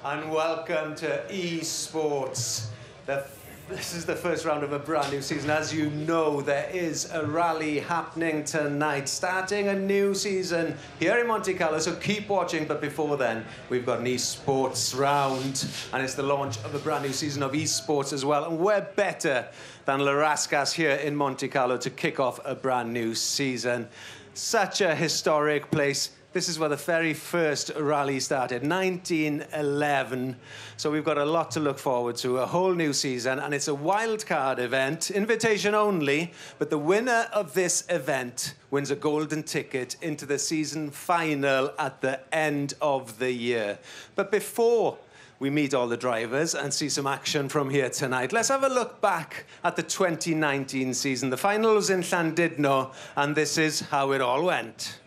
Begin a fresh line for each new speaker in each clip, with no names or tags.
And welcome to eSports. This is the first round of a brand new season. As you know, there is a rally happening tonight, starting a new season here in Monte-Carlo, so keep watching. But before then, we've got an eSports round, and it's the launch of a brand new season of eSports as well. And we're better than Larascas here in Monte-Carlo to kick off a brand new season. Such a historic place. This is where the very first rally started, 1911. So we've got a lot to look forward to, a whole new season, and it's a wildcard event, invitation only, but the winner of this event wins a golden ticket into the season final at the end of the year. But before we meet all the drivers and see some action from here tonight, let's have a look back at the 2019 season. The final was in Llandudno, and this is how it all went.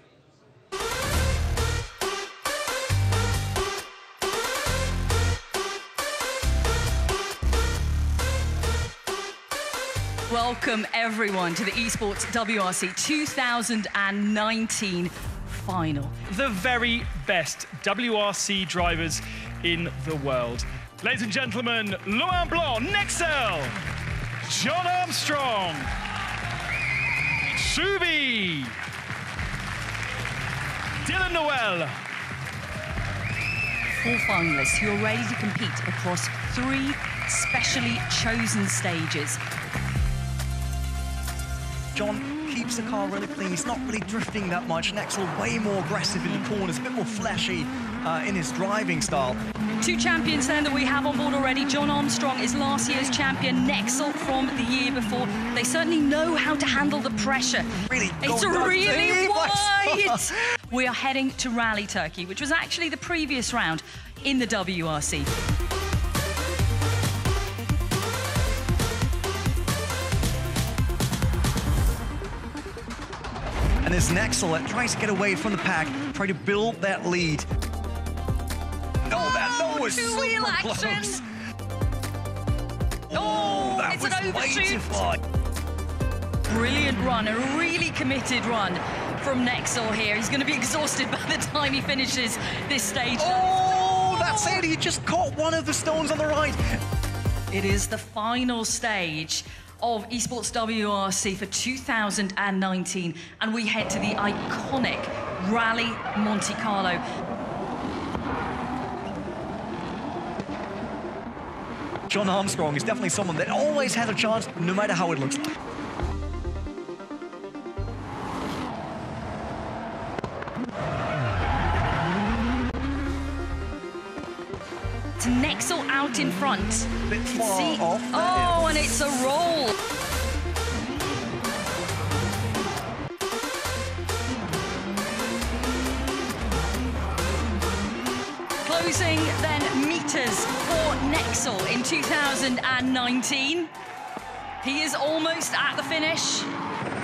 Welcome, everyone, to the eSports WRC 2019 final.
The very best WRC drivers in the world. Ladies and gentlemen, Laurent Blanc, Nexel, John Armstrong, Shubi, Dylan Noel.
4 finalists who are ready to compete across 3 specially chosen stages.
John keeps the car really clean. He's not really drifting that much. Nexel way more aggressive in the corners, a bit more flashy in his driving style.
2 champions then that we have on board already. John Armstrong is last year's champion, Nexel from the year before. They certainly know how to handle the pressure.
Really,
it's really wide. We are heading to Rally Turkey, which was actually the previous round in the WRC.
And there's Nexel that tries to get away from the pack, try to build that lead. No, that was
two-wheel action.
Close. Oh, that
it's
was
an
way too
overshoot.
far.
Brilliant run, a really committed run from Nexel here. He's going to be exhausted by the time he finishes this stage.
Oh, that's it. He just caught one of the stones on the right.
It is the final stage of eSports WRC for 2019, and we head to the iconic Rallye Monte-Carlo.
John Armstrong is definitely someone that always has a chance, no matter how it looks.
It's Nexel out in front.
Bit far off.
Oh, and it's a roll. Closing then meters for Nexel in 2019. He is almost at the finish.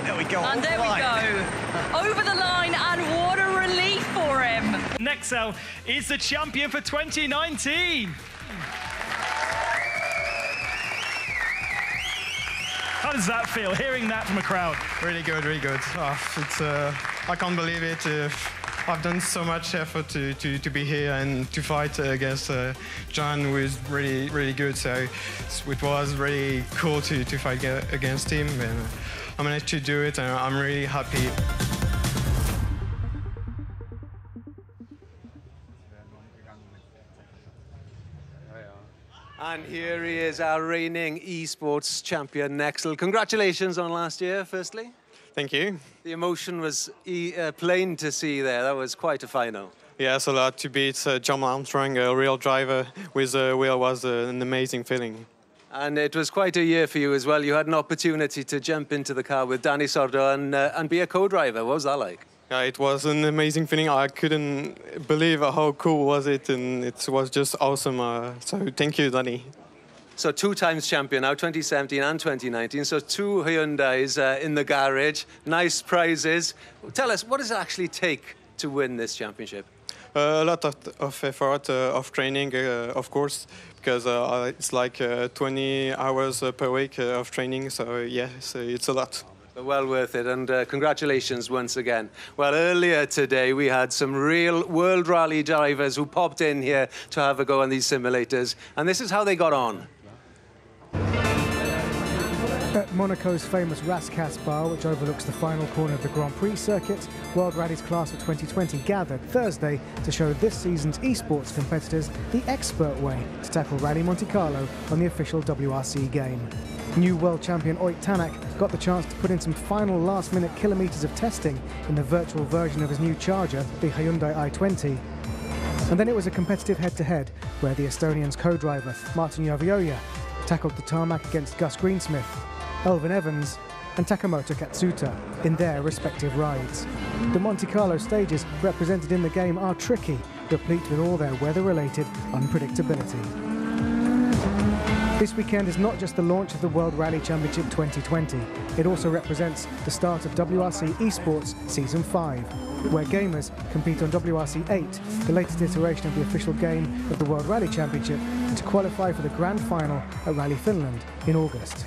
There we go.
And there we go. Over the line, and what a relief for him.
Nexel is the champion for 2019. How does that feel, hearing that from a crowd?
Really good, really good. I can't believe it. I've done so much effort to be here and to fight against John, who is really, really good. So it was really cool to fight against him. And I managed to do it, and I'm really happy.
And here he is, our reigning eSports champion, Nexel. Congratulations on last year, firstly.
Thank you.
The emotion was plain to see there. That was quite a final.
Yes, a lot to beat John Armstrong, a real driver with a wheel, was an amazing feeling.
And it was quite a year for you as well. You had an opportunity to jump into the car with Danny Sordo and be a co-driver. What was that like?
Yeah, it was an amazing feeling. I couldn't believe how cool was it, and it was just awesome. So thank you, Danny.
So 2 times champion now, 2017 and 2019. So 2 Hyundais in the garage, nice prizes. Tell us, what does it actually take to win this championship?
A lot of effort, of training, of course, because it's like 20 hours per week of training. So yes, it's a lot.
Well worth it, and congratulations once again. Well, earlier today we had some real World Rally drivers who popped in here to have a go on these simulators, and this is how they got on.
At Monaco's famous Rascasse bar, which overlooks the final corner of the Grand Prix circuit, World Rally's class of 2020 gathered Thursday to show this season's eSports competitors the expert way to tackle Rallye Monte-Carlo on the official WRC game. New world champion Oyt Tanak got the chance to put in some final last-minute kilometres of testing in the virtual version of his new Charger, the Hyundai i20. And then it was a competitive head-to-head where the Estonian's co-driver, Martin Jõeväärä, tackled the tarmac against Gus Greensmith, Elvin Evans and Takamoto Katsuta in their respective rides. The Monte Carlo stages represented in the game are tricky, replete with all their weather-related unpredictability. This weekend is not just the launch of the World Rally Championship 2020, it also represents the start of WRC eSports Season 5, where gamers compete on WRC 8, the latest iteration of the official game of the World Rally Championship, to qualify for the grand final at Rally Finland in August.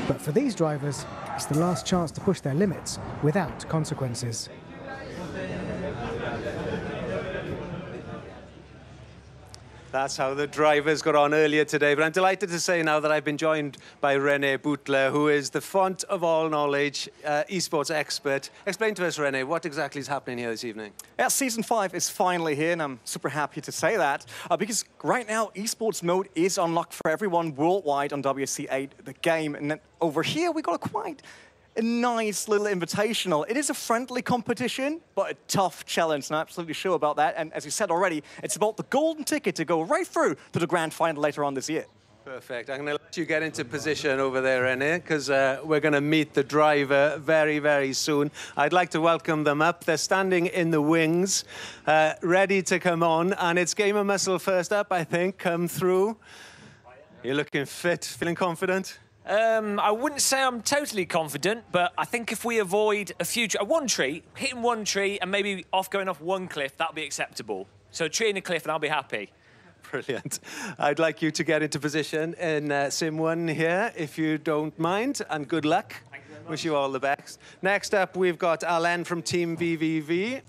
But for these drivers, it's the last chance to push their limits without consequences.
That's how the drivers got on earlier today. But I'm delighted to say now that I've been joined by René Boutler, who is the font of all knowledge, esports expert. Explain to us, René, what exactly is happening here this evening?
Yeah, Season 5 is finally here, and I'm super happy to say that, because right now, esports mode is unlocked for everyone worldwide on WRC 8, the game. And then over here, we got a nice little invitational. It is a friendly competition, but a tough challenge, and I'm absolutely sure about that. And as you said already, it's about the golden ticket to go right through to the grand final later on this year.
Perfect. I'm going to let you get into position over there, René, because we're going to meet the driver very, very soon. I'd like to welcome them up. They're standing in the wings, ready to come on, and it's Gamer Muscle first up, I think, come through. You're looking fit, feeling confident?
I wouldn't say I'm totally confident, but I think if we avoid one tree, hitting one tree and maybe going off one cliff, that'll be acceptable. So a tree and a cliff and I'll be happy.
Brilliant. I'd like you to get into position in Sim 1 here, if you don't mind, and good luck.
Thank you very much.
Wish you all the best. Next up, we've got Alain from Team VVV.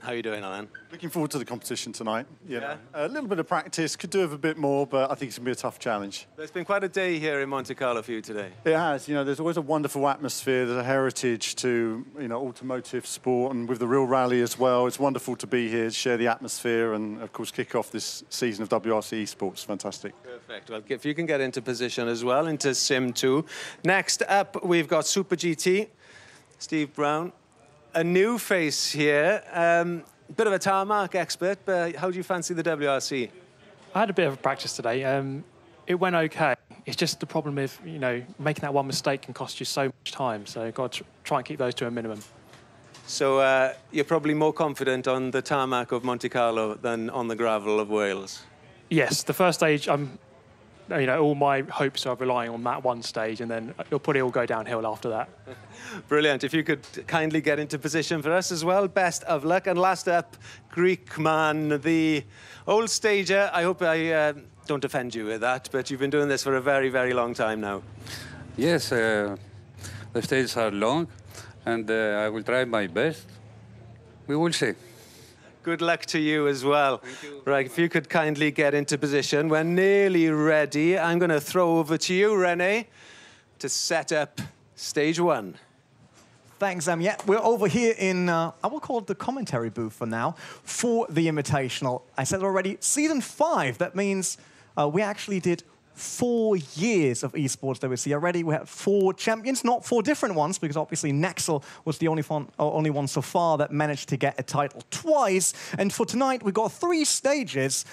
How are you doing, Alain?
Looking forward to the competition tonight. Yeah. A little bit of practice, could do with a bit more, but I think it's going to be a tough challenge.
There's been quite a day here in Monte Carlo for you today.
It has. You know, there's always a wonderful atmosphere. There's a heritage to, you know, automotive sport, and with the real rally as well. It's wonderful to be here, to share the atmosphere, and of course kick off this season of WRC eSports. Fantastic.
Perfect. Well, if you can get into position as well, into Sim 2. Next up, we've got Super GT, Steve Brown. A new face here. Bit of a tarmac expert, but how do you fancy the WRC?
I had a bit of practice today. It went okay. It's just the problem with, you know, making that one mistake can cost you so much time. So you've got to try and keep those to a minimum.
So you're probably more confident on the tarmac of Monte Carlo than on the gravel of Wales?
Yes, the first stage, you know, all my hopes are relying on that one stage, and then it'll probably all go downhill after that.
Brilliant. If you could kindly get into position for us as well, best of luck. And last up, Greek man, the old stager. I hope I don't offend you with that, but you've been doing this for a very, very long time now.
Yes, the stages are long, and I will try my best. We will see.
Good luck to you as well. Right, if you could kindly get into position. We're nearly ready. I'm going to throw over to you, René, to set up stage 1.
Thanks, yeah, we're over here in, I will call it the commentary booth for now, for the Invitational. I said already, Season 5. That means we actually did 4 years of esports WRC already. We had 4 champions, not 4 different ones, because obviously Nexel was the only one so far that managed to get a title twice. And for tonight, we got 3 stages.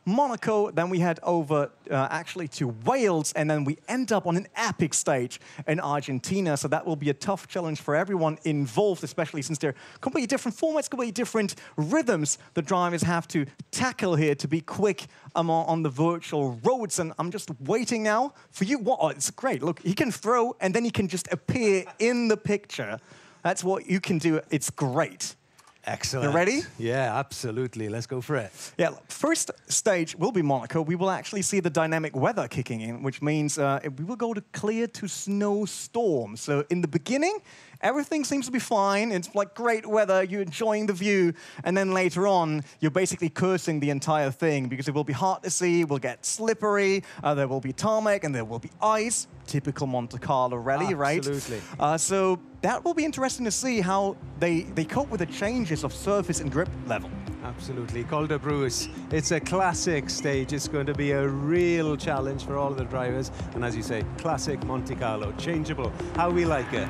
Monaco, then we head over actually to Wales, and then we end up on an epic stage in Argentina. So that will be a tough challenge for everyone involved, especially since they're completely different formats, completely different rhythms the drivers have to tackle here to be quick on the virtual roads. And I'm just waiting now for you. Oh, it's great. Look, he can throw, and then he can just appear in the picture. That's what you can do. It's great.
Excellent.
You ready?
Yeah, absolutely. Let's go for it.
Yeah, first stage will be Monaco. We will actually see the dynamic weather kicking in, which means we will go to clear to snowstorm. So in the beginning, everything seems to be fine. It's like great weather, you're enjoying the view. And then later on, you're basically cursing the entire thing because it will be hard to see, it will get slippery, there will be tarmac, and there will be ice. Typical Monte Carlo rally, right?
Absolutely.
So that will be interesting to see how they cope with the changes of surface and grip level.
Absolutely. Col de Bruce, it's a classic stage. It's going to be a real challenge for all of the drivers. And as you say, classic Monte Carlo, changeable, how we like it.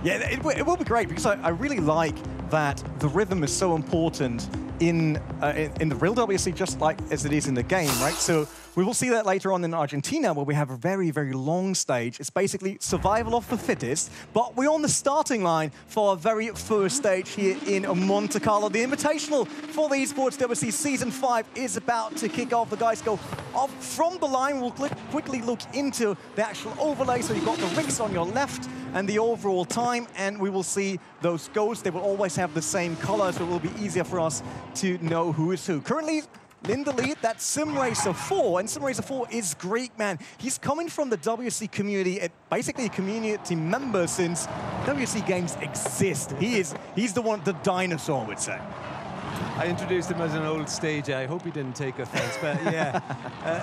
Yeah, it will be great because I really like that the rhythm is so important in the real WRC, just like as it is in the game, right? So we will see that later on in Argentina, where we have a very, very long stage. It's basically survival of the fittest, but we're on the starting line for our very first stage here in Monte Carlo. The Invitational for the eSports WRC Season 5 is about to kick off. The guys go off from the line. We'll quickly look into the actual overlay. So you've got the rigs on your left and the overall time, and we will see those ghosts. They will always have the same color, so it will be easier for us to know who is who. Currently, in the lead, that's Sim Racer 4, and Sim Racer 4 is Greek, man. He's coming from the WRC community, basically a community member since WRC games exist. He's the dinosaur, I would say.
I introduced him as an old stager. I hope he didn't take offense, but yeah,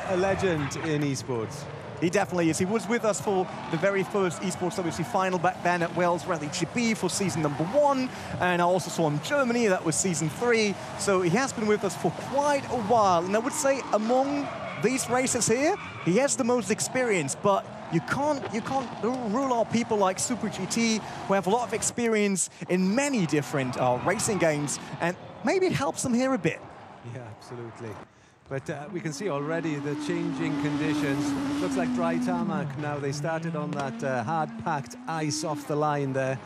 a legend in esports.
He definitely is. He was with us for the very first eSports WRC final back then at Wales Rallye GB for season number 1. And I also saw him in Germany, that was season 3. So he has been with us for quite a while. And I would say among these racers here, he has the most experience, but you can't rule out people like Super GT, who have a lot of experience in many different racing games. And maybe it helps them here a bit.
Yeah, absolutely. But we can see already the changing conditions. Looks like dry tarmac now. They started on that hard-packed ice off the line there.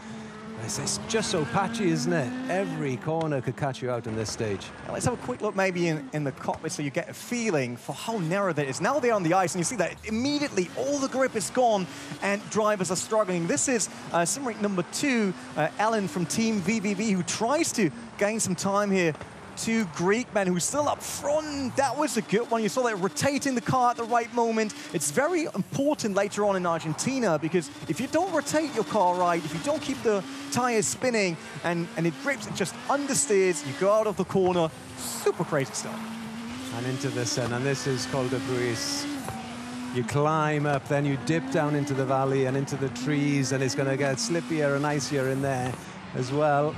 It's just so patchy, isn't it? Every corner could catch you out in this stage.
Let's have a quick look maybe in the cockpit so you get a feeling for how narrow that is. Now they're on the ice, and you see that immediately all the grip is gone and drivers are struggling. This is sim rig number 2, Alan from Team VVV, who tries to gain some time here to Greek, man, who's still up front. That was a good one. You saw that rotating the car at the right moment. It's very important later on in Argentina, because if you don't rotate your car right, if you don't keep the tires spinning and it grips, it just understeers, you go out of the corner. Super crazy stuff.
And into the sun, and this is Col de Bruce. You climb up, then you dip down into the valley and into the trees, and it's going to get slippier and icier in there as well.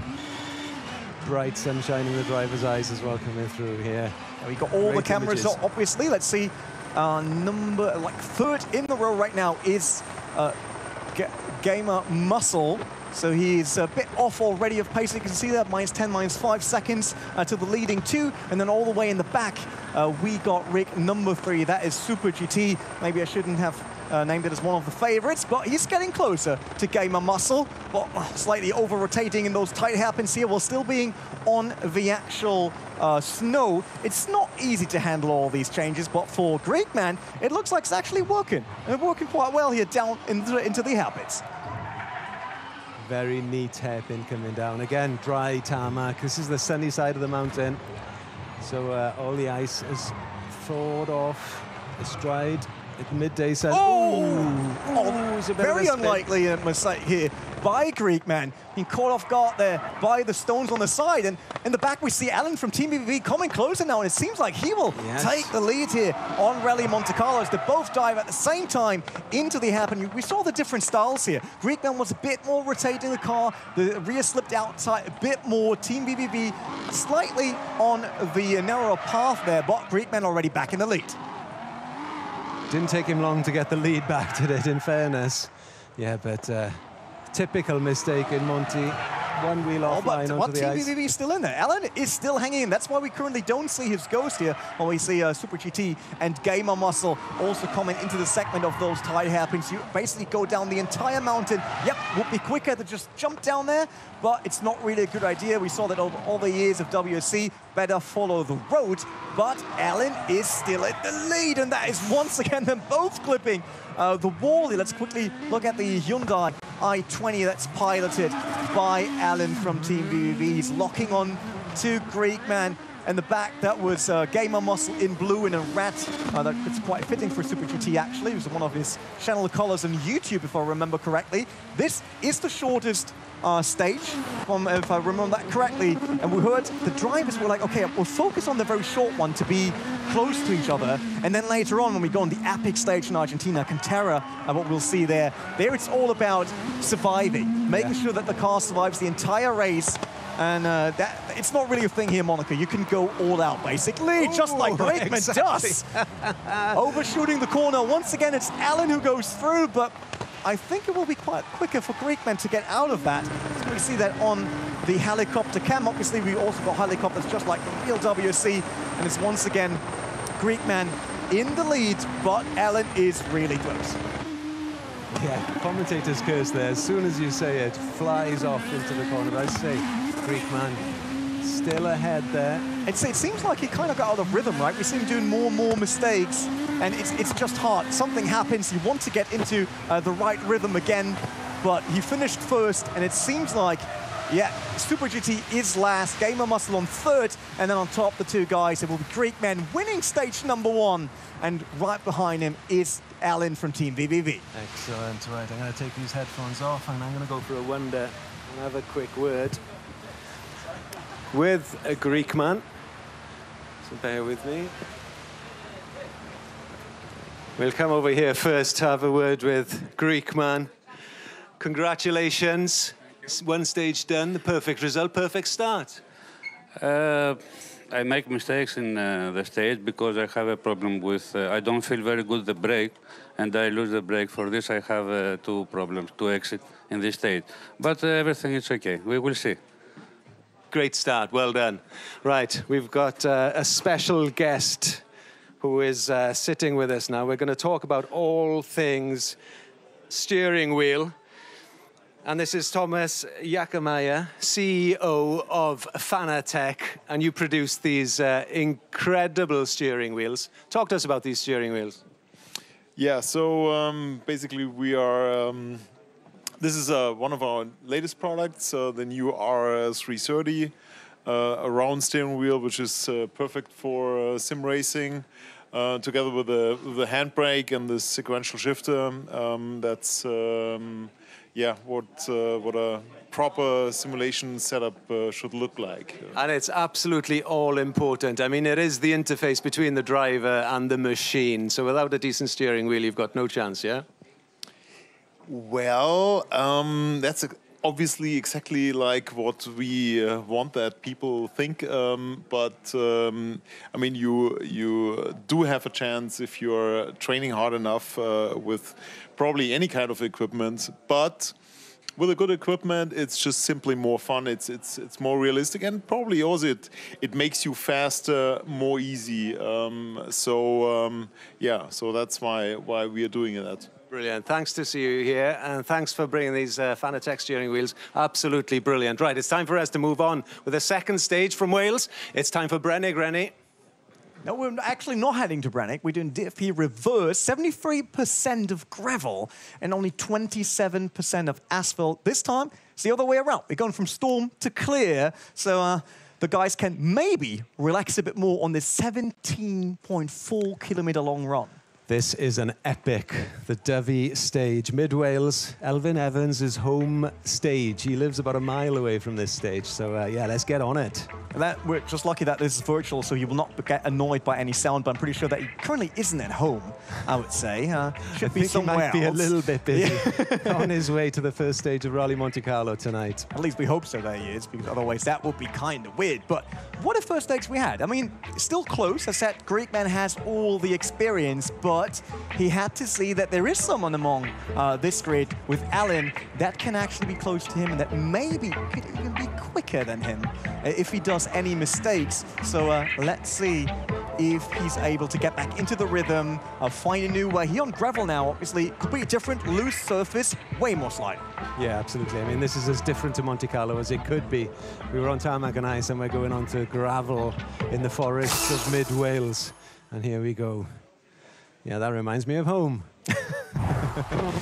Bright sunshine in the driver's eyes as well coming through here.
And we got all the cameras up, obviously. Let's see, number third in the row right now is Gamer Muscle. So he's a bit off already of pace. You can see that, -10, -5 seconds to the leading 2. And then all the way in the back, we got rig number 3. That is Super GT. Maybe I shouldn't have named it as one of the favorites, but he's getting closer to Gamer Muscle. But slightly over-rotating in those tight hairpins here while still being on the actual snow. It's not easy to handle all these changes, but for Greek, man, it looks like it's actually working. And it's working quite well here down into the hairpins.
Very neat hairpin coming down. Again, dry tarmac. This is the sunny side of the mountain. So all the ice is thawed off. It's dried at midday sun.
Very unlikely mistake here by Greek, man. Being caught off guard there by the stones on the side. And in the back, we see Alan from Team VVV coming closer now, and it seems like he will take the lead here on Rallye Monte-Carlo as they both dive at the same time into the hairpin. We saw the different styles here. Greek man was a bit more rotating the car. The rear slipped outside a bit more. Team VVV slightly on the narrower path there, but Greek man already back in the lead.
Didn't take him long to get the lead back, did it, in fairness? Yeah, but typical mistake in Monty. One wheel offline onto the ice.
Team VVV is still in there. Alan is still hanging in. That's why we currently don't see his ghost here. While we see Super GT and Gamer Muscle also coming into the segment of those tight hairpins. You basically go down the entire mountain. Yep, would be quicker to just jump down there, but it's not really a good idea. We saw that over all the years of WRC. Better follow the road, but Alan is still at the lead, and that is once again them both clipping the wall. Let's quickly look at the Hyundai I-20 that's piloted by Alan from Team VVV. He's locking on to Greekman. And the back, that was Gamer Muscle in blue in a rat. That's quite fitting for Super GT, actually. It was one of his channel colors on YouTube, if I remember correctly. This is the shortest stage, if I remember that correctly. And we heard the drivers were like, okay, we'll focus on the very short one to be close to each other. And then later on, when we go on the epic stage in Argentina, Cantera, what we'll see there it's all about surviving, making sure that the car survives the entire race. And it's not really a thing here, Monaco. You can go all out, basically, just like Greekman does. Overshooting the corner. Once again, it's Alan who goes through, but I think it will be quite quicker for Greekman to get out of that. So we see that on the helicopter cam. Obviously, we also got helicopters just like the real WRC, and it's once again Greekman in the lead, but Alan is really close.
Yeah, commentator's curse there. As soon as you say it, flies off into the corner. But I say, Greekman still ahead there.
It seems like he kind of got out of rhythm, right? We see him doing more and more mistakes, and it's just hard. Something happens, you want to get into the right rhythm again, but he finished first, and it seems like, yeah, Super GT is last, Gamer Muscle on third, and then on top, the two guys, it will be Greekman winning stage number 1, and right behind him is Alan from Team VVV.
Excellent. Right, I'm going to take these headphones off, and I'm going to go for a wonder and have a quick word with a Greekman. So bear with me. We'll come over here first to have a word with Greekman. Congratulations. One stage done, the perfect result, perfect start.
I make mistakes in the stage because I have a problem with, I don't feel very good the brake, and I lose the brake. For this, I have 2 problems to exit in this stage. But everything is okay. We will see.
Great start, well done. Right, we've got a special guest who is sitting with us now. We're going to talk about all things steering wheel. And this is Thomas Jakamaya, CEO of Fanatec, and you produce these incredible steering wheels. Talk to us about these steering wheels.
Yeah, so basically we are, this is one of our latest products, the new R330, a round steering wheel, which is perfect for sim racing, together with the handbrake and the sequential shifter. That's yeah, what a proper simulation setup should look like.
And it's absolutely all important. I mean, it is the interface between the driver and the machine. So without a decent steering wheel, you've got no chance, yeah?
Well, that's obviously exactly like what we want that people think. But I mean, you do have a chance if you're training hard enough with probably any kind of equipment. But with a good equipment, it's just simply more fun. It's more realistic, and probably also it makes you faster, more easy. Yeah, so that's why we are doing that.
Brilliant. Thanks to see you here, and thanks for bringing these Fanatec steering wheels. Absolutely brilliant. Right, it's time for us to move on with the second stage from Wales. It's time for Brennig, Rennie.
No, we're actually not heading to Brennig. We're doing DFP reverse, 73% of gravel and only 27% of asphalt. This time, it's the other way around. We're going from storm to clear, so the guys can maybe relax a bit more on this 17.4-kilometer long run.
This is an epic, the Dyfi stage. Mid-Wales, Elfyn Evans' home stage. He lives about a mile away from this stage, so yeah, let's get on it.
We're just lucky that this is virtual, so you will not get annoyed by any sound, but I'm pretty sure that he currently isn't at home, I would say. Should be somewhere else.
He might be a little bit busy on his way to the first stage of Rallye Monte-Carlo tonight.
At least we hope so that he is, because otherwise that would be kind of weird. But what a first stage we had. I mean, still close. As I said, Greekman has all the experience, but he had to see that there is someone among this grid with Alan that can actually be close to him and that maybe could even be quicker than him if he does any mistakes. So let's see if he's able to get back into the rhythm, find a new way. He on gravel now, obviously, completely different, loose surface, way more sliding.
Yeah, absolutely. I mean, this is as different to Monte Carlo as it could be. We were on tarmac and ice, and we're going on to gravel in the forests of mid-Wales. And here we go. Yeah, that reminds me of home.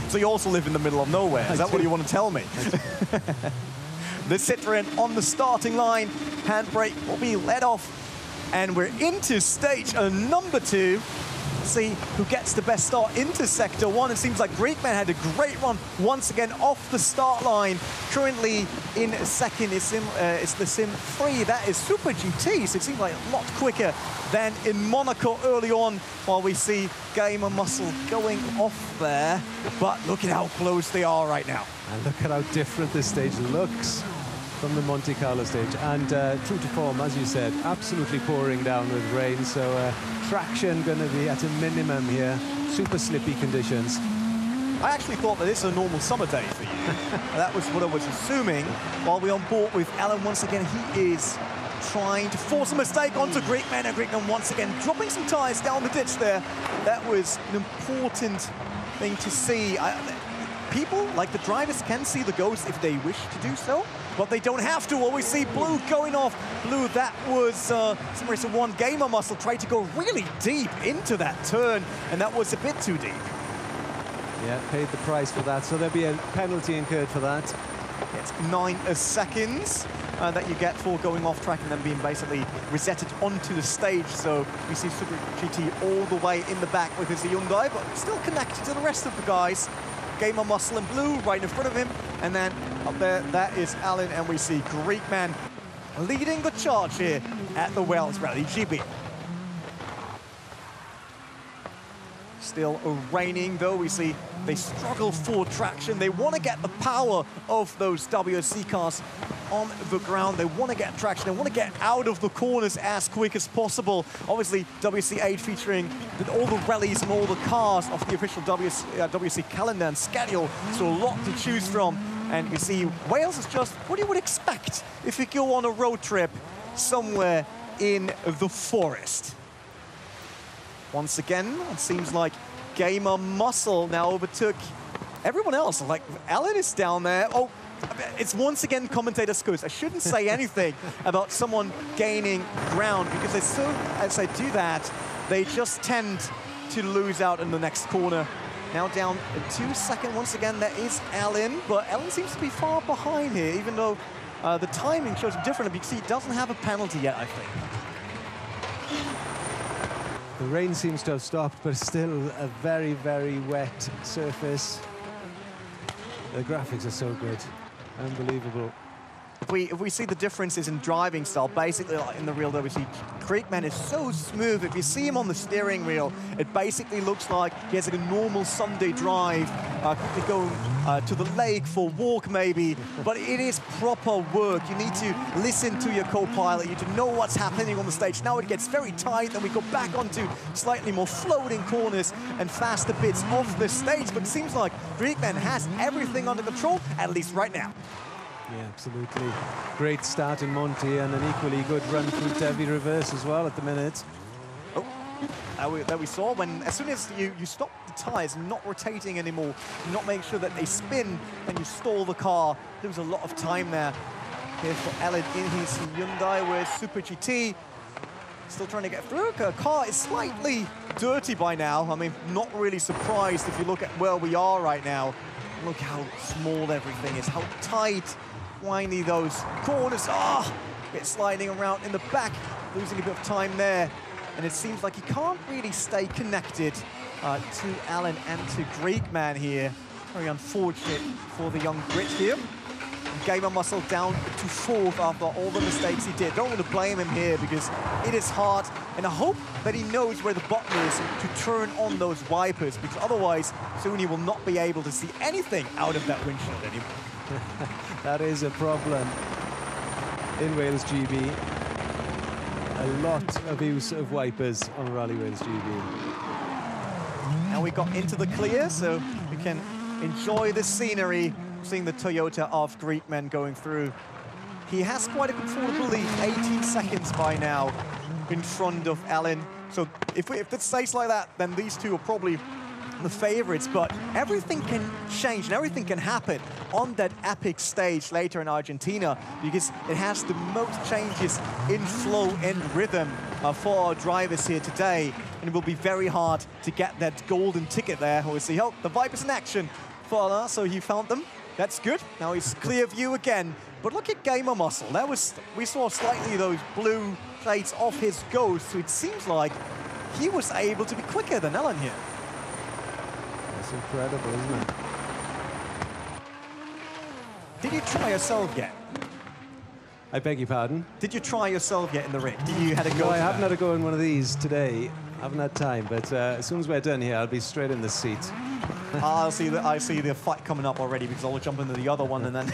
So you also live in the middle of nowhere. Is that what you want to tell me? The Citroen on the starting line. Handbrake will be let off. And we're into stage number 2. See who gets the best start into Sector 1. It seems like Greekman had a great run once again off the start line. Currently in second is the Sim 3. That is Super GT, so it seems like a lot quicker than in Monaco early on, while we see Gamer Muscle going off there. But look at how close they are right now.
And look at how different this stage looks from the Monte Carlo stage. And true to form, as you said, absolutely pouring down with rain, so traction going to be at a minimum here. Super slippy conditions.
I actually thought that this is a normal summer day for you. That was what I was assuming. While we're on board with Alan once again, he is trying to force a mistake onto Greekman, and Greekman once again dropping some tyres down the ditch there. That was an important thing to see. People, like the drivers, can see the ghost if they wish to do so, but they don't have to. Always see Blue going off. Blue, that was Sim Racer 1. Gamer Muscle tried to go really deep into that turn, and that was a bit too deep.
Yeah, paid the price for that, so there'll be a penalty incurred for that.
It's 9 seconds that you get for going off track and then being basically resetted onto the stage. So we see Super GT all the way in the back with his Hyundai, but still connected to the rest of the guys. Gamer Muscle and Blue right in front of him, and then up there, that is Alan, and we see Greekman leading the charge here at the Wales Rallye GB. Still raining, though. We see they struggle for traction. They want to get the power of those WRC cars on the ground. They want to get traction. They want to get out of the corners as quick as possible. Obviously, WRC 8 featuring all the rallies and all the cars of the official WRC calendar and schedule. So a lot to choose from. And we see Wales is just what you would expect if you go on a road trip somewhere in the forest. Once again, it seems like Gamer Muscle now overtook everyone else. Like, Alan is down there. Oh, it's once again commentator's curse. I shouldn't say anything about someone gaining ground, because as they do that, they just tend to lose out in the next corner. Now down 2 seconds. Once again, there is Alan, but Alan seems to be far behind here, even though the timing shows differently. You can see he doesn't have a penalty yet, I think.
The rain seems to have stopped, but still a very, very wet surface. The graphics are so good. Unbelievable.
If we see the differences in driving style, basically like in the real WRC, Greekman is so smooth. If you see him on the steering wheel, it basically looks like he has like a normal Sunday drive, going to the lake for a walk maybe, but it is proper work. You need to listen to your co-pilot, you need to know what's happening on the stage. Now it gets very tight, then we go back onto slightly more floating corners and faster bits off the stage, but it seems like Greekman has everything under control, at least right now.
Yeah, absolutely. Great start in Monte and an equally good run through Devi reverse as well at the minute.
Oh, that we saw when, as soon as you stop the tyres, not rotating anymore, not making sure that they spin and you stall the car, there was a lot of time there. Here for Alan in his Hyundai with Super GT. Still trying to get through. The car is slightly dirty by now. I mean, not really surprised if you look at where we are right now. Look how small everything is, how tight, windy those corners are. Bit sliding around in the back, losing a bit of time there. And it seems like he can't really stay connected to Alan and to Greekman here. Very unfortunate for the young Brit here. Gamer Muscle down to 4th after all the mistakes he did. Don't want to blame him here because it is hard, and I hope that he knows where the button is to turn on those wipers, because otherwise soon he will not be able to see anything out of that windshield anymore.
That is a problem in Wales GB. A lot of use of wipers on Rally Wales GB.
Now we got into the clear, so we can enjoy the scenery. Seeing the Toyota of Greekman going through. He has quite a comfortable lead, 18 seconds by now in front of Alan. So if it stays like that, then these two are probably the favorites, but everything can change and everything can happen on that epic stage later in Argentina, because it has the most changes in flow and rhythm. for our drivers here today, and it will be very hard to get that golden ticket there. We'll see. Oh, the Vipers in action for Alain, so he found them. That's good. Now he's clear view again. But look at Gamer Muscle. We saw slightly those blue plates off his Ghost, so it seems like he was able to be quicker than Ellen here.
That's incredible, isn't it?
Did you try yourself yet?
I beg your pardon?
Did you try yourself yet in the rig? Did you had a go?
No, I haven't had a go in one of these today. I haven't had time, but as soon as we're done here, I'll be straight in the seat.
I see the fight coming up already, because I'll jump into the other one and then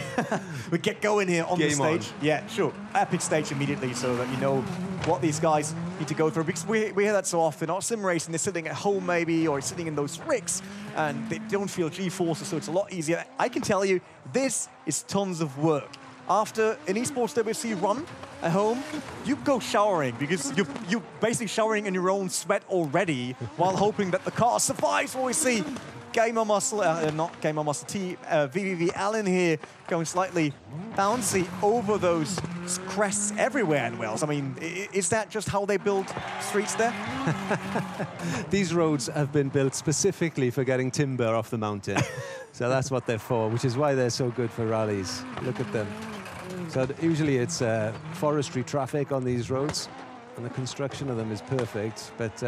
we get going here on the stage. Yeah, sure. Epic stage immediately, so that you know what these guys need to go through. Because we hear that so often. Not sim racing, they're sitting at home maybe, or sitting in those rigs, and they don't feel G-forces, so it's a lot easier. I can tell you, this is tons of work. After an eSports WRC run at home, you go showering, because you're basically showering in your own sweat already while hoping that the car survives. What we see, Gamer Muscle, not Gamer Muscle, VVV Allen here going slightly bouncy over those crests everywhere in Wales. I mean, is that just how they build streets there?
These roads have been built specifically for getting timber off the mountain. So that's what they're for, which is why they're so good for rallies. Look at them. So usually it's forestry traffic on these roads, and the construction of them is perfect. But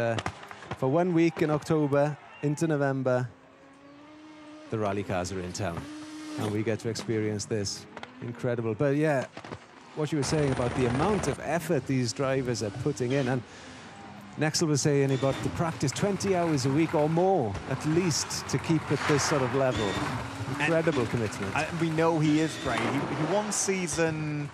for 1 week in October into November, the rally cars are in town, and we get to experience this. Incredible. But yeah, what you were saying about the amount of effort these drivers are putting in, and Nexel was saying about the practice, 20 hours a week or more, at least, to keep at this sort of level. Incredible commitment.
We know he is great. He won season,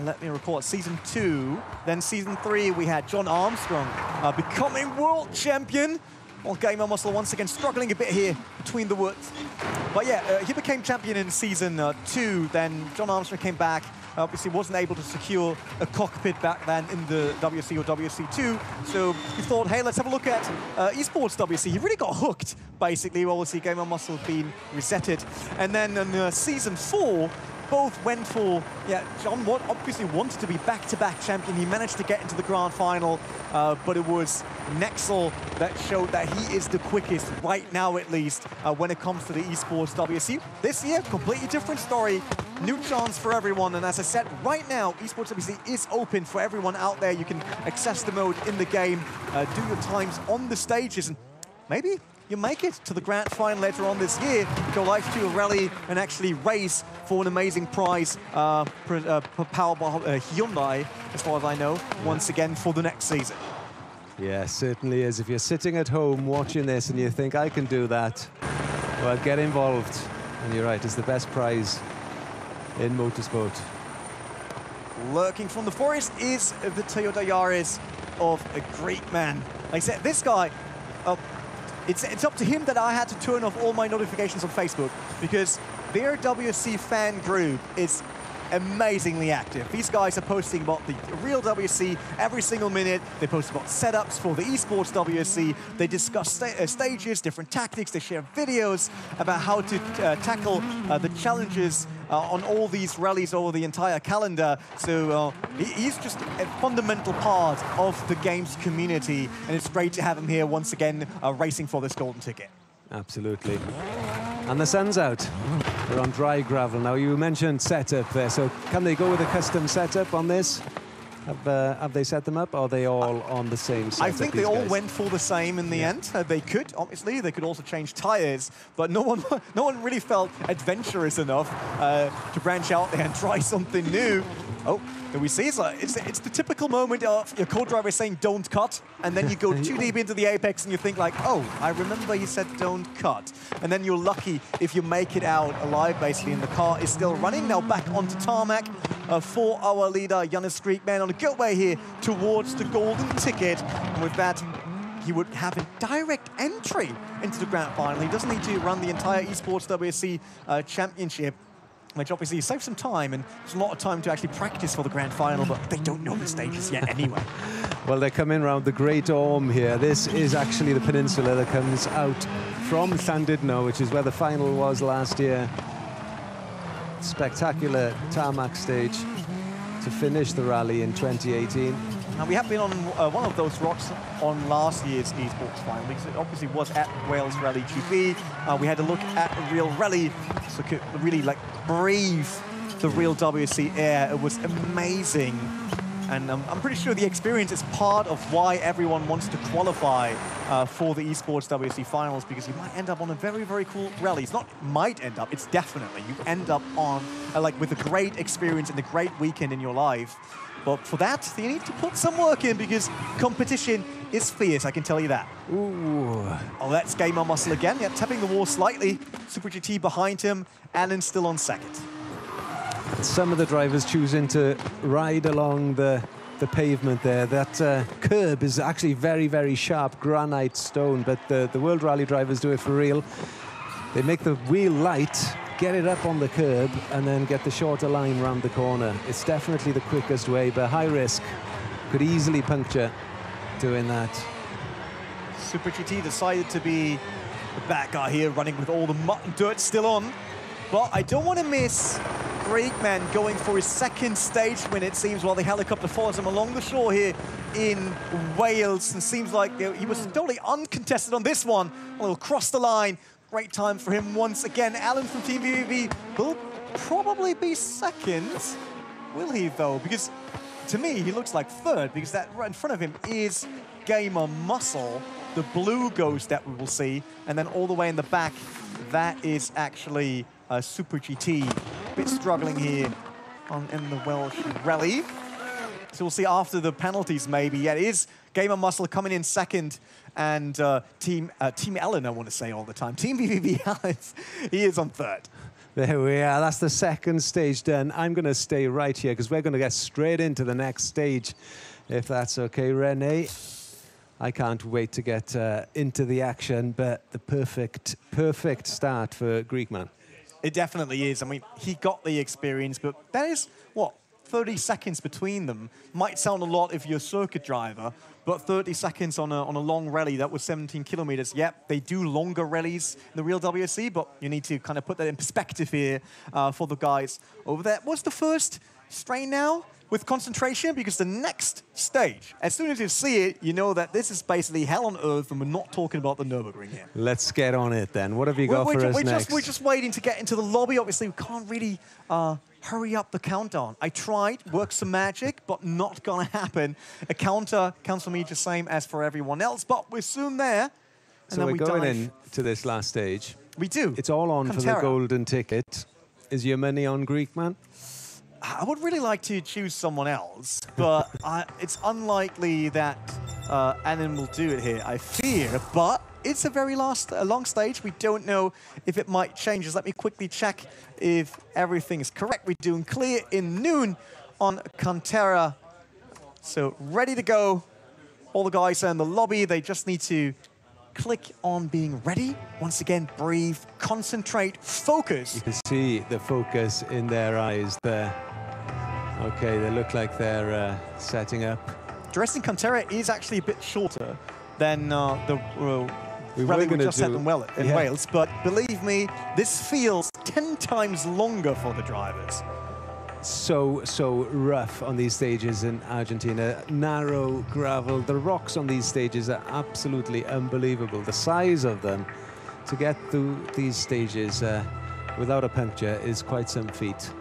let me recall, season 2. Then season 3, we had John Armstrong becoming world champion. Well, Gamer Muscle once again struggling a bit here between the woods. But yeah, he became champion in season 2. Then John Armstrong came back. Obviously wasn't able to secure a cockpit back then in the WRC or WRC2. So he thought, hey, let's have a look at eSports WRC. He really got hooked, basically. Obviously, Gamer Muscle being resetted. And then in season 4, both went for, John obviously wanted to be back-to-back champion. He managed to get into the grand final, but it was Nexel that showed that he is the quickest right now, at least, when it comes to the eSports WRC. This year, completely different story. New chance for everyone, and as I said, right now, eSports WRC is open for everyone out there. You can access the mode in the game, do your times on the stages, and maybe you make it to the grand final later on this year, go live to a rally and actually race for an amazing prize powered by Hyundai, as far as I know, once again for the next season.
Yeah, certainly is. If you're sitting at home watching this and you think, I can do that, well, get involved. And you're right, it's the best prize in motorsport.
Lurking from the forest is the Toyota Yaris of a Greek man. Like I said, this guy, it's up to him that I had to turn off all my notifications on Facebook, because their WRC fan group is amazingly active. These guys are posting about the real WRC every single minute. They post about setups for the eSports WRC. They discuss stages, different tactics. They share videos about how to tackle the challenges on all these rallies over the entire calendar. So he's just a fundamental part of the games community, and it's great to have him here once again racing for this golden ticket.
Absolutely. And the sun's out. We're on dry gravel now. You mentioned setup there, so can they go with a custom setup on this? Have they set them up, or are they all on the same setup?
I think they all went for the same in the end. They could, obviously, they could also change tires, but no one really felt adventurous enough to branch out there and try something new. Oh, there we see, it's the typical moment of your co-driver saying don't cut, and then you go too deep into the apex and you think like, oh, I remember you said don't cut. And then you're lucky if you make it out alive, basically, and the car is still running. Now back onto tarmac for our leader, Giannis Greekman, on a good way here towards the golden ticket. And with that, he would have a direct entry into the grand final. He doesn't need to run the entire eSports WRC championship, which obviously saves some time, and there's a lot of time to actually practice for the grand final, but they don't know the stages yet anyway.
Well, they're coming around the Great Orme here. This is actually the peninsula that comes out from Llandudno, which is where the final was last year. Spectacular tarmac stage to finish the rally in 2018.
Now, we have been on one of those rocks on last year's eSports final, because it obviously was at Wales Rally GP. We had a look at a real rally, so could really like breathe the real WRC air. It was amazing. And I'm pretty sure the experience is part of why everyone wants to qualify for the eSports WRC finals, because you might end up on a very, very cool rally. It's not might end up, it's definitely. You end up on, like, with a great experience and a great weekend in your life. But for that, you need to put some work in, because competition is fierce, I can tell you that. Ooh. Oh, that's Gamer Muscle again. Yeah, tapping the wall slightly. Super GT behind him. Allen still on second.
Some of the drivers choosing to ride along the pavement there. That curb is actually very, very sharp granite stone, but the World Rally drivers do it for real. They make the wheel light, get it up on the curb, and then get the shorter line round the corner. It's definitely the quickest way, but high risk. Could easily puncture doing that.
Super GT decided to be the bad guy here, running with all the mud and dirt still on. But I don't want to miss Greekman going for his second stage win, it seems, while the helicopter follows him along the shore here in Wales. And seems like he was totally uncontested on this one. A little cross the line. Great time for him once again. Allen from Team VVV will probably be second. Will he, though? Because to me, he looks like third, because that right in front of him is Gamer Muscle, the blue ghost that we will see. And then all the way in the back, that is actually Super GT. A bit struggling here in the Welsh Rally. So we'll see after the penalties, maybe. Yeah, it is Gamer Muscle coming in second, and Team Ellen, I want to say all the time. Team VVV Allen, he is on third.
There we are. That's the second stage done. I'm going to stay right here, because we're going to get straight into the next stage, if that's okay, Renee. I can't wait to get into the action, but the perfect start for Greekman.
It definitely is. I mean, he got the experience, but that is, what, 30 seconds between them. Might sound a lot if you're a circuit driver, but 30 seconds on a long rally, that was 17 kilometers. Yep, they do longer rallies in the real WRC, but you need to kind of put that in perspective here for the guys over there. What's the first strain now? With concentration, because the next stage, as soon as you see it, you know that this is basically hell on earth, and we're not talking about the Nürburgring here.
Let's get on it then. What have you got for us next?
We're just waiting to get into the lobby. Obviously, we can't really hurry up the countdown. I tried, worked some magic, but not gonna happen. A counter counts for me just same as for everyone else, but we're soon there. And
so
then
we're going
dive.
into this last stage.
We do.
It's all on for the golden ticket. Is your money on Greekman?
I would really like to choose someone else, but it's unlikely that Annan will do it here, I fear. But it's a very long stage. We don't know if it might change. Just let me quickly check if everything is correct. We're doing clear in noon on Cantera. So ready to go. All the guys are in the lobby. They just need to click on being ready. Once again, breathe, concentrate, focus.
You can see the focus in their eyes there. Okay, they look like they're setting up.
Dressing Cantera is actually a bit shorter than the rally we just had in Wales, but believe me, this feels 10 times longer for the drivers.
So rough on these stages in Argentina. Narrow gravel. The rocks on these stages are absolutely unbelievable. The size of them, to get through these stages without a puncture is quite some feat.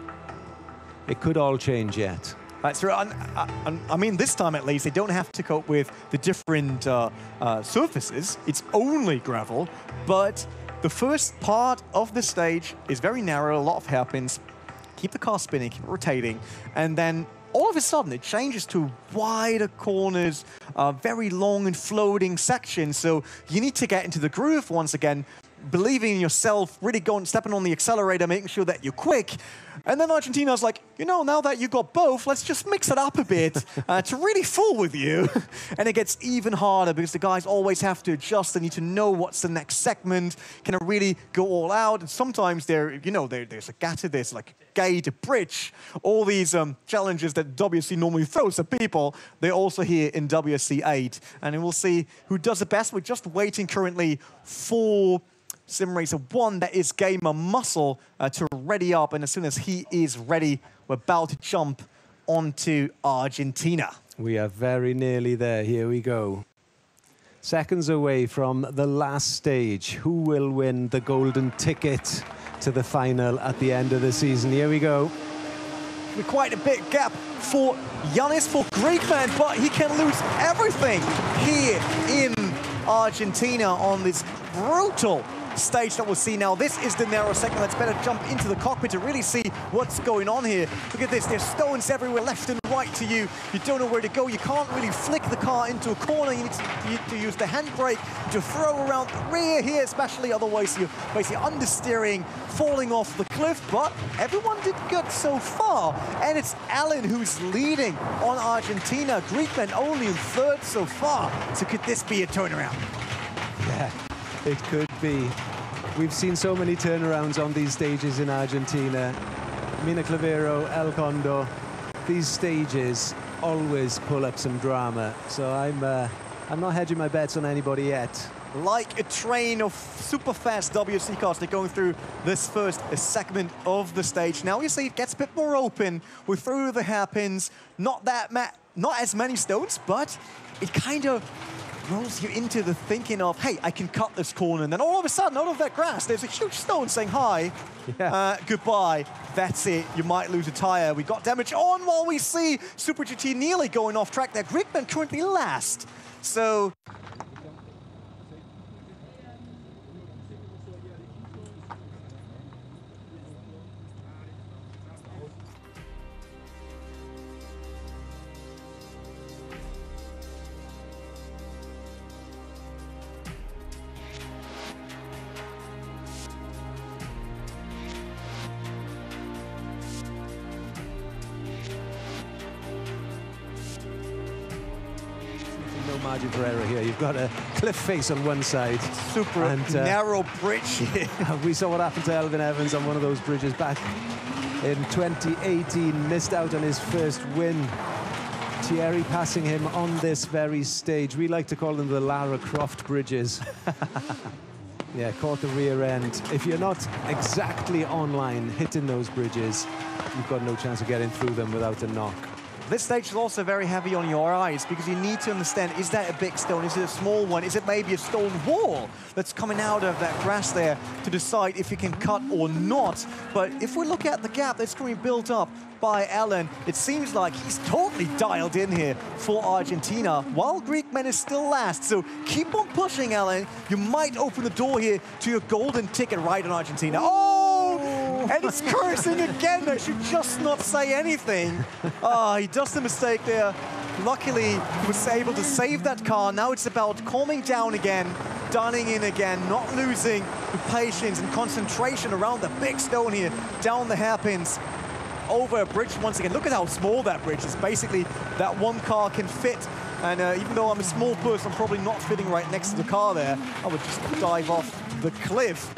It could all change yet.
That's right. I mean, this time at least, they don't have to cope with the different surfaces. It's only gravel, but the first part of the stage is very narrow, a lot of hairpins. Keep the car spinning, keep it rotating, and then all of a sudden it changes to wider corners, very long and floating sections. So you need to get into the groove once again, believing in yourself, really stepping on the accelerator, making sure that you're quick. And then Argentina's like, you know, now that you got both, let's just mix it up a bit to really fool with you. And it gets even harder because the guys always have to adjust. They need to know what's the next segment. Can I really go all out? And sometimes there's a gatter, there's like a gate, a bridge. All these challenges that WRC normally throws at people, they're also here in WRC 8. And we'll see who does the best. We're just waiting currently for Sim Racer 1, that is Gamer Muscle, to ready up, and as soon as he is ready, we're about to jump onto Argentina.
We are very nearly there. Here we go. Seconds away from the last stage. Who will win the golden ticket to the final at the end of the season? Here we go.
With quite a big gap for Yanis, for Greekman, but he can lose everything here in Argentina on this brutal stage that we'll see now. This is the narrow segment. Let's better jump into the cockpit to really see what's going on here. Look at this, there's stones everywhere left and right to you. You don't know where to go. You can't really flick the car into a corner. You need to use the handbrake to throw around the rear here, especially, otherwise you're basically understeering, falling off the cliff. But everyone did good so far. And it's Alan who's leading on Argentina. Greekman only in third so far. So could this be a turnaround?
Yeah, it could be. We've seen so many turnarounds on these stages in Argentina. Mina Clavero, El Condo, these stages always pull up some drama. So I'm not hedging my bets on anybody yet.
Like a train of super fast WRC cars, they're going through this first segment of the stage. Now you see it gets a bit more open. We're through the hairpins. Not as many stones, but it kind of rolls you into the thinking of, hey, I can cut this corner. And then all of a sudden, out of that grass, there's a huge stone saying hi. Yeah. Goodbye. That's it. You might lose a tire. We got damage on while we see Super GT nearly going off track there. Greekman currently last. So
margin for error here. You've got a cliff face on one side.
Super narrow bridge here.
We saw what happened to Elvin Evans on one of those bridges back in 2018. Missed out on his first win. Thierry passing him on this very stage. We like to call them the Lara Croft bridges. Yeah, caught the rear end. If you're not exactly online hitting those bridges, you've got no chance of getting through them without a knock.
This stage is also very heavy on your eyes because you need to understand, is that a big stone? Is it a small one? Is it maybe a stone wall that's coming out of that grass there to decide if you can cut or not? But if we look at the gap that's going to be built up by Alan, it seems like he's totally dialed in here for Argentina, while Greekman is still last. So keep on pushing, Alan. You might open the door here to your golden ticket right on Argentina. Oh! And it's cursing again. I should just not say anything. He does the mistake there. Luckily, he was able to save that car. Now it's about calming down again, dialing in again, not losing the patience and concentration around the big stone here, down the hairpins, over a bridge once again. Look at how small that bridge is. Basically, that one car can fit. And even though I'm a small person, I'm probably not fitting right next to the car there. I would just dive off the cliff.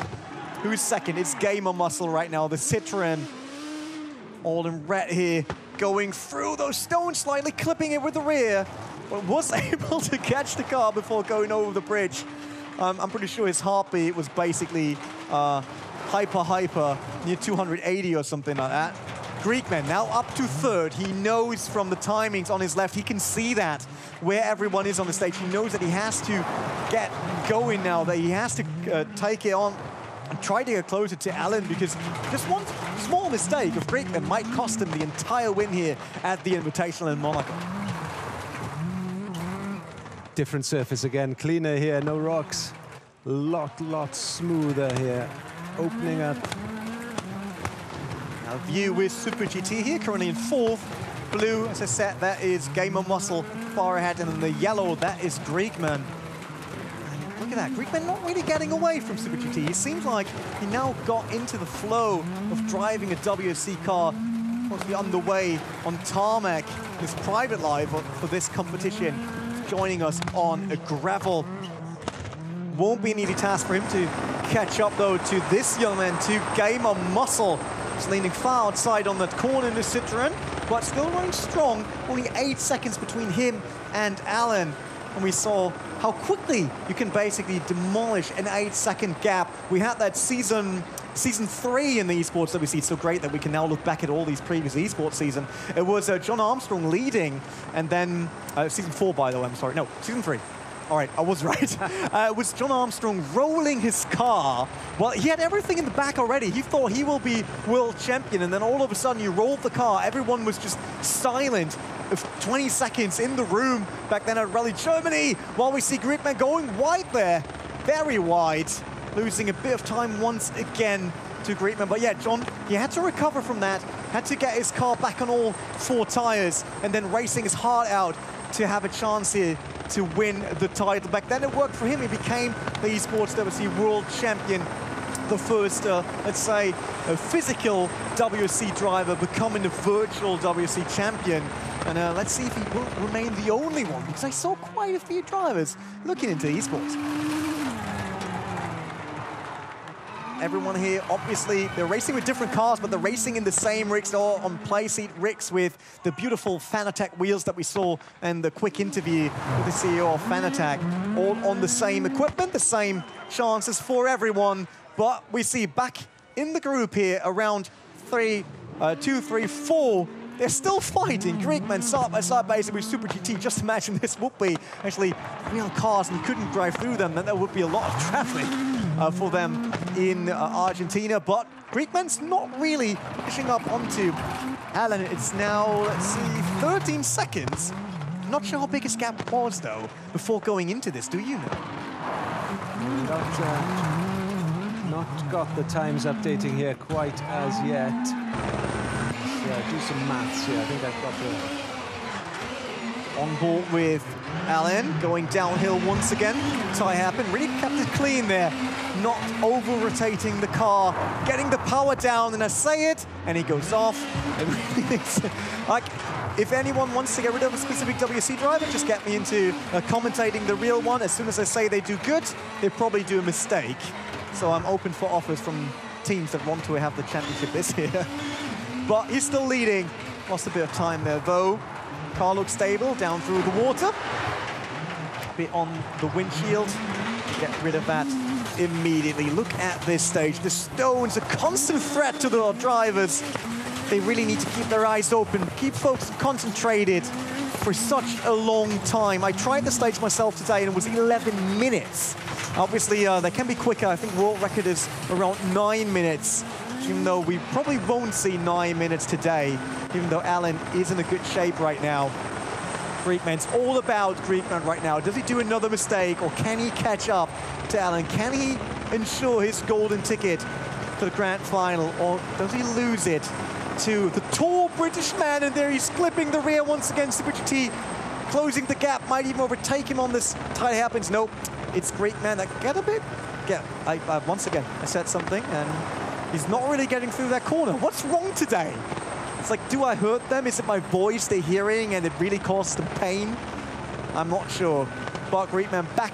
Who's second? It's Gamer Muscle right now, the Citroen. All in red here, going through those stones slightly, clipping it with the rear, but was able to catch the car before going over the bridge. I'm pretty sure his heartbeat was basically hyper, near 280 or something like that. Greekman now up to third. He knows from the timings on his left, he can see that where everyone is on the stage. He knows that he has to get going now, that he has to take it on and try to get closer to Alan, because just one small mistake of Greekman might cost him the entire win here at the Invitational in Monaco.
Different surface again, cleaner here, no rocks. Lot smoother here, opening up.
Now view with Super GT here, currently in fourth. Blue, as I said, that is Gamer Muscle far ahead, and then the yellow, that is Greekman. Look at that, Greekman not really getting away from Super GT. He seems like he now got into the flow of driving a WRC car. Wants to be underway on tarmac, his private live for this competition. Joining us on a gravel. Won't be an easy task for him to catch up, though, to this young man, to Gamer Muscle. He's leaning far outside on that corner in the Citroen, but still running strong. Only 8 seconds between him and Alan. And we saw how quickly you can basically demolish an 8-second gap. We had that season season 3 in the esports WRC. It's so great that we can now look back at all these previous esports seasons. It was John Armstrong leading, and then season 4, by the way. I'm sorry, no, season 3. All right, I was right. It was John Armstrong rolling his car. Well, he had everything in the back already. He thought he will be world champion, and then all of a sudden you rolled the car. Everyone was just silent. 20 seconds in the room back then at Rally Germany, while we see Griezmann going wide there, very wide, losing a bit of time once again to Griezmann. But yeah, John, he had to recover from that, had to get his car back on all 4 tires, and then racing his heart out to have a chance here to win the title. Back then it worked for him. He became the eSports WRC world champion, the first, let's say, a physical WRC driver becoming the virtual WRC champion. And let's see if he will remain the only one, because I saw quite a few drivers looking into eSports. Everyone here, obviously, they're racing with different cars, but they're racing in the same rigs, all on playseat rigs with the beautiful Fanatec wheels that we saw in the quick interview with the CEO of Fanatec. All on the same equipment, the same chances for everyone. But we see back in the group here, around 2, 3, 4, they're still fighting. Griezmann side by side basically with Super GT. Just imagine this would be actually real cars and you couldn't drive through them, then there would be a lot of traffic for them in Argentina. But Griezmann's not really pushing up onto Alan. It's now, let's see, 13 seconds. Not sure how big his gap was, though, before going into this. Do you know?
Not got the times updating here quite as yet. Yeah, do some maths here. I think I've got the...
On board with Alan, going downhill once again. Tie happen, really kept it clean there. Not over-rotating the car, getting the power down, and I say it, and he goes off. It really is, like, if anyone wants to get rid of a specific WRC driver, just get me into commentating the real one. As soon as I say they do good, they probably do a mistake. So I'm open for offers from teams that want to have the championship this year. But he's still leading. Lost a bit of time there, though. Car looks stable, down through the water. A bit on the windshield. Get rid of that immediately. Look at this stage. The stones, a constant threat to the drivers. They really need to keep their eyes open, keep folks concentrated for such a long time. I tried the stage myself today, and it was 11 minutes. Obviously, they can be quicker. I think world record is around 9 minutes. Even though we probably won't see 9 minutes today, even though Alan is in a good shape right now. Griezmann's all about Griezmann right now. Does he do another mistake, or can he catch up to Alan? Can he ensure his golden ticket to the grand final, or does he lose it to the tall British man? And there he's clipping the rear once again. Super GT closing the gap, might even overtake him on this. Tie happens. Nope, it's Griezmann that get a bit. Yeah, once again, I said something, and he's not really getting through that corner. What's wrong today? It's like, do I hurt them? Is it my voice they're hearing and it really causes them pain? I'm not sure. But Griezmann back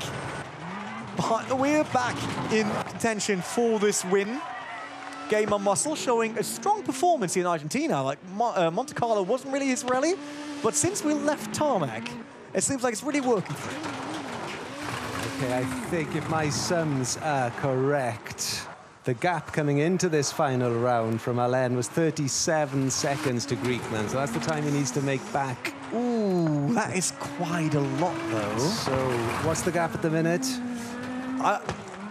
behind the wheel, back in contention for this win. Gamer Muscle showing a strong performance in Argentina. Like, Monte-Carlo wasn't really his rally, but since we left tarmac, it seems like it's really working for him.
Okay, I think if my sums are correct, the gap coming into this final round from Alain was 37 seconds to Griezmann, so that's the time he needs to make back.
Ooh, that is quite a lot, though.
So, what's the gap at the minute?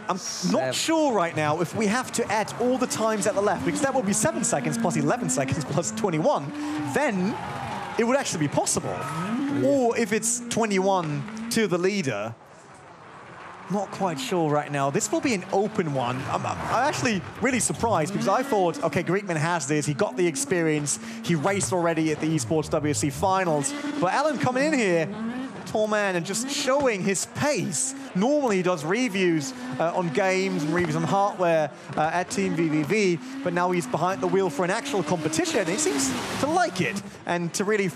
I'm not sure right now if we have to add all the times at the left, because that would be 7 seconds plus 11 seconds plus 21. Then it would actually be possible. Yeah. Or if it's 21 to the leader. Not quite sure right now. This will be an open one. I'm actually really surprised, because I thought, okay, Griezmann has this. He got the experience. He raced already at the eSports WRC finals. But Alan coming in here, tall man, and just showing his pace. Normally he does reviews on games and reviews on hardware at Team VVV, but now he's behind the wheel for an actual competition. And he seems to like it and to really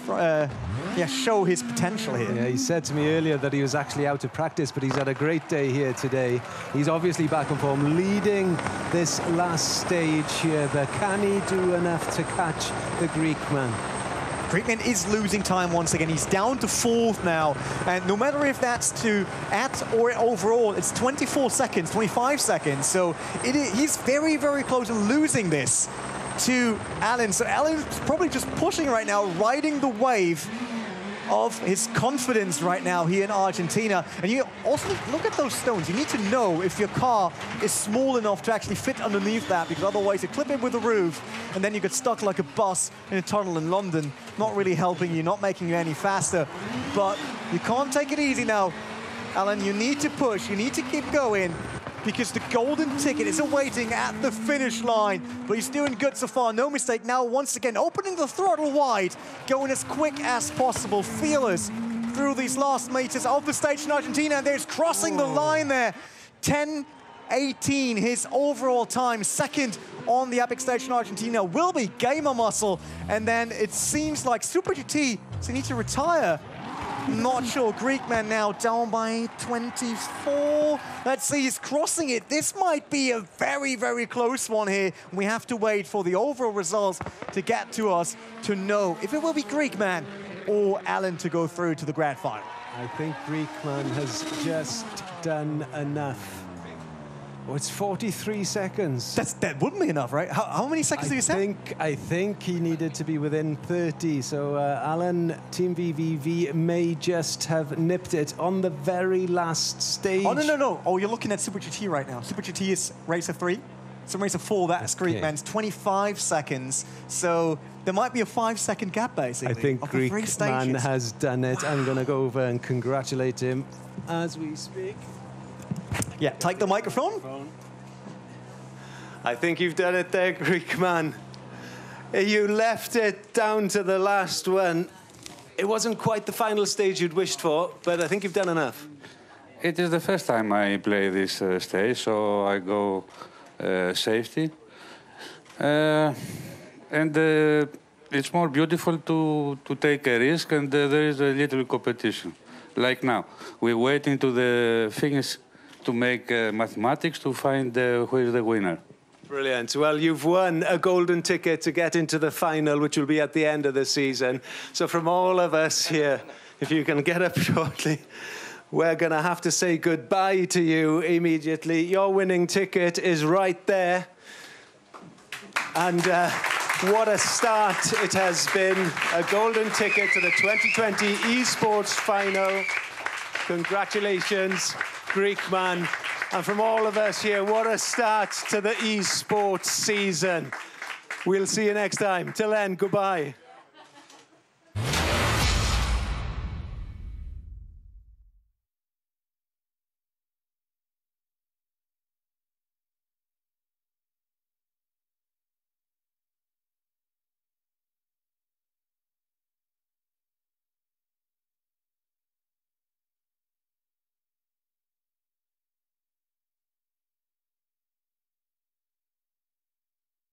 show his potential here.
Yeah, he said to me earlier that he was actually out of practice, but he's had a great day here today. He's obviously back in form, leading this last stage here, but can he do enough to catch the Greek man?
Greekman is losing time once again. He's down to 4th now. And no matter if that's or overall, it's 24 seconds, 25 seconds. So he's very, very close to losing this to Alan. So Alan's probably just pushing right now, riding the wave of his confidence right now here in Argentina. And you also look at those stones. You need to know if your car is small enough to actually fit underneath that, because otherwise you clip it with the roof and then you get stuck like a bus in a tunnel in London, not really helping you, not making you any faster. But you can't take it easy now, Alan. You need to push, you need to keep going, because the golden ticket is awaiting at the finish line. But he's doing good so far, no mistake. Now, once again, opening the throttle wide, going as quick as possible, fearless through these last meters of the stage in Argentina. And there's crossing the line there. 10:18, his overall time. Second on the epic stage in Argentina will be Gamer Muscle. And then it seems like Super GT, so he needs to retire. Not sure. Greekman now down by 24. Let's see, he's crossing it. This might be a very, very close one here. We have to wait for the overall results to get to us to know if it will be Greekman or Alan to go through to the grand final.
I think Greekman has just done enough. Oh, it's 43 seconds.
That wouldn't be enough, right? How many seconds do you say?
I think he needed to be within 30. So Alan, Team VVV may just have nipped it on the very last stage.
Oh, no. Oh, you're looking at Super GT right now. Super GT is racer 3. So racer 4, that's Greekman's 25 seconds. So there might be a 5-second gap, basically.
I think Greekman has done it. I'm going to go over and congratulate him as we speak.
Yeah, take the microphone.
I think you've done it there, Greekman. You left it down to the last one. It wasn't quite the final stage you'd wished for, but I think you've done enough.
It is the first time I play this stage, so I go safety. And it's more beautiful to take a risk, and there is a little competition. Like now, we're waiting to the finish to make mathematics to find who is the winner.
Brilliant. Well, you've won a golden ticket to get into the final, which will be at the end of the season. So from all of us here, if you can get up shortly, we're going to have to say goodbye to you immediately. Your winning ticket is right there. And what a start it has been. A golden ticket to the 2020 eSports final. Congratulations, Greekman. And from all of us here, what a start to the eSports season. We'll see you next time. Till then, goodbye.